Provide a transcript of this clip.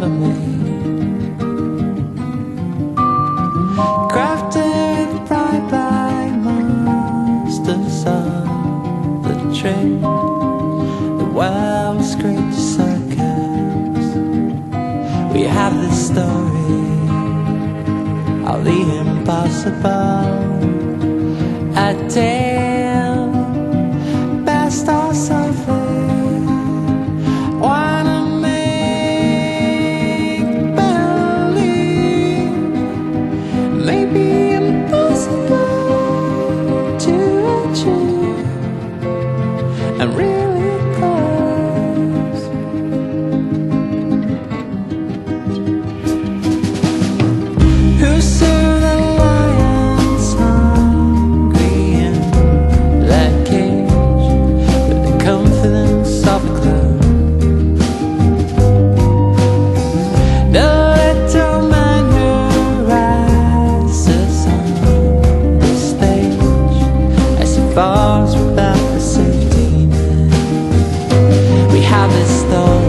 for me. Crafted right by monsters of the tree, the world's greatest circus. We have this story of the impossible, a tale best or something. Wanna make believe maybe impossible to achieve, and really close. Who served the lions hungry in that cage with the confidence of a clown? The little man who rises on the stage as he falls without the safety net. We have this story